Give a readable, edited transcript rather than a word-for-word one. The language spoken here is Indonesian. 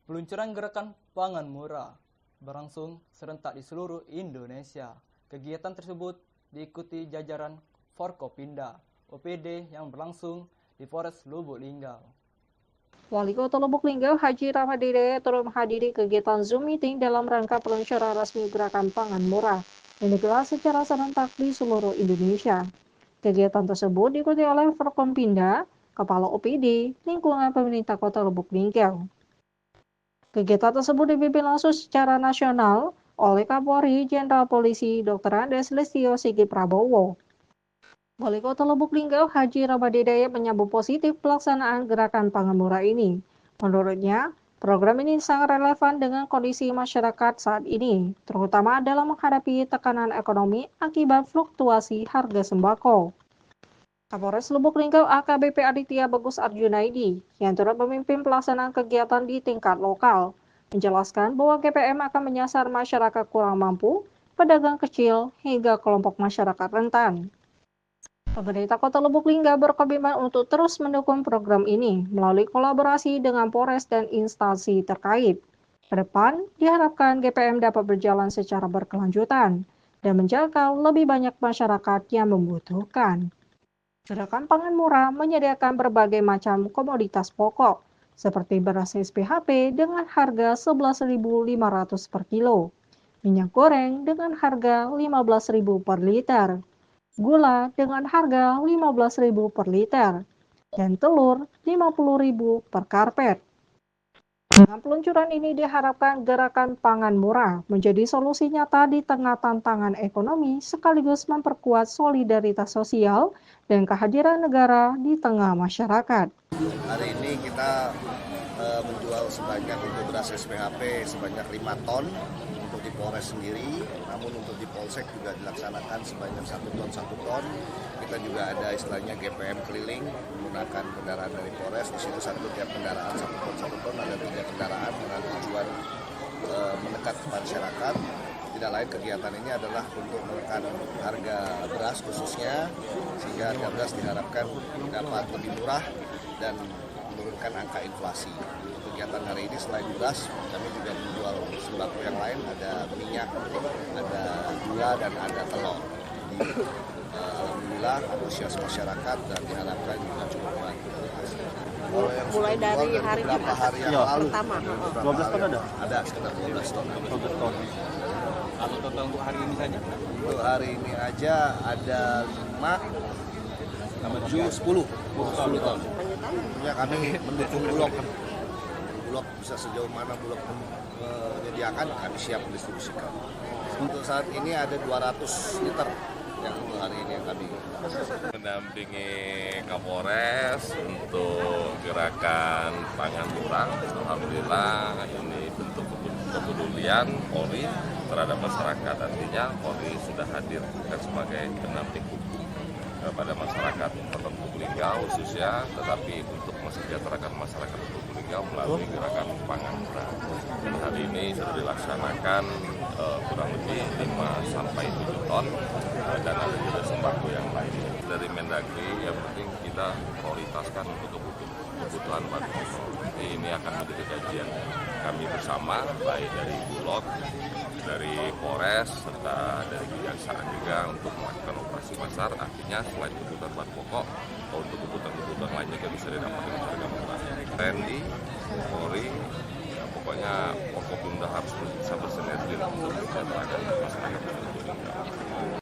Peluncuran gerakan pangan murah berlangsung serentak di seluruh Indonesia. Kegiatan tersebut diikuti jajaran Forkopimda OPD yang berlangsung di Polres Lubuk Linggau. Wali Kota Lubuk Linggau Haji Rahmat Hidayat turut menghadiri kegiatan Zoom meeting dalam rangka peluncuran resmi gerakan pangan murah yang digelar secara serentak di seluruh Indonesia. Kegiatan tersebut diikuti oleh Forkopimda, Kepala OPD, lingkungan pemerintah Kota Lubuk Linggau. Kegiatan tersebut dipimpin langsung secara nasional oleh Kapolri Jenderal Polisi Dr. Andes Listio Sigit Prabowo. Wali Kota Lubuk Linggau Haji Rahmat Hidayat menyambut positif pelaksanaan gerakan pangan murah ini. Menurutnya, program ini sangat relevan dengan kondisi masyarakat saat ini, terutama dalam menghadapi tekanan ekonomi akibat fluktuasi harga sembako. Kapolres Lubuk Linggau AKBP Aditya Bagus Arjunaidi yang turut memimpin pelaksanaan kegiatan di tingkat lokal, menjelaskan bahwa GPM akan menyasar masyarakat kurang mampu, pedagang kecil, hingga kelompok masyarakat rentan. Pemerintah Kota Lubuk Linggau berkomitmen untuk terus mendukung program ini melalui kolaborasi dengan Polres dan instansi terkait. Ke depan, diharapkan GPM dapat berjalan secara berkelanjutan dan menjangkau lebih banyak masyarakat yang membutuhkan. Gerakan pangan murah menyediakan berbagai macam komoditas pokok, seperti beras SPHP dengan harga Rp11.500 per kilo, minyak goreng dengan harga Rp15.000 per liter, gula dengan harga Rp15.000 per liter, dan telur Rp50.000 per karpet. Dengan peluncuran ini diharapkan gerakan pangan murah menjadi solusi nyata di tengah tantangan ekonomi sekaligus memperkuat solidaritas sosial dan kehadiran negara di tengah masyarakat. Hari ini kita menjual sebanyak untuk beras SPHP sebanyak 5 ton untuk di Polres sendiri, namun untuk di Polsek juga dilaksanakan sebanyak 1 ton 1 ton. Kita juga ada istilahnya GPM keliling menggunakan kendaraan dari Polres. Di situ tiap kendaraan 1 ton 1 ton, ada 3 kendaraan dengan tujuan mendekat ke masyarakat. Tidak lain kegiatan ini adalah untuk menekan harga beras khususnya, sehingga harga beras diharapkan dapat lebih murah dan menurunkan angka inflasi. Kegiatan hari ini selain beras, kami juga menjual sembako yang lain, ada minyak, ada gula, dan ada telur. Jadi, alhamdulillah antusias masyarakat dan diharapkan juga cukup membantu. Mulai dari hari yang lalu, pertama, 12 ton ada? Ada sekitar 12 ton. 12 ton. Kalau total untuk hari ini saja? Untuk hari ini aja ada 5, 7, 10 ton. Ya, kami mendukung Bulog. Bulog bisa sejauh mana Bulog menyediakan, kami siap mendistribusikan. Untuk saat ini ada 200 liter yang untuk hari ini yang kami mendampingi Kapolres untuk gerakan pangan murah. Alhamdulillah ini bentuk kepedulian Polri terhadap masyarakat. Artinya Polri sudah hadir bukan sebagai pendamping hukum kepada masyarakat Kota Lubuk Linggau khususnya, tetapi untuk mensejahterakan masyarakat Lubuk Linggau melalui gerakan pangan murah. Dan hari ini sudah dilaksanakan kurang lebih 5-7 ton dan ada juga sembako yang lain. Dari Mendagri yang penting kita prioritaskan untuk kebutuhan bahan pokok. Ini akan menjadi kajian kami bersama, baik dari Bulog, dari Polres, serta dari Kejaksaan juga untuk melakukan operasi pasar. Artinya selain kebutuhan bahan pokok, untuk kebutuhan lainnya juga bisa didapatkan dengan harga murah. TNI, Polri, pokoknya Forkopimda harus bisa bersinergi untuk mensejahterakan masyarakat.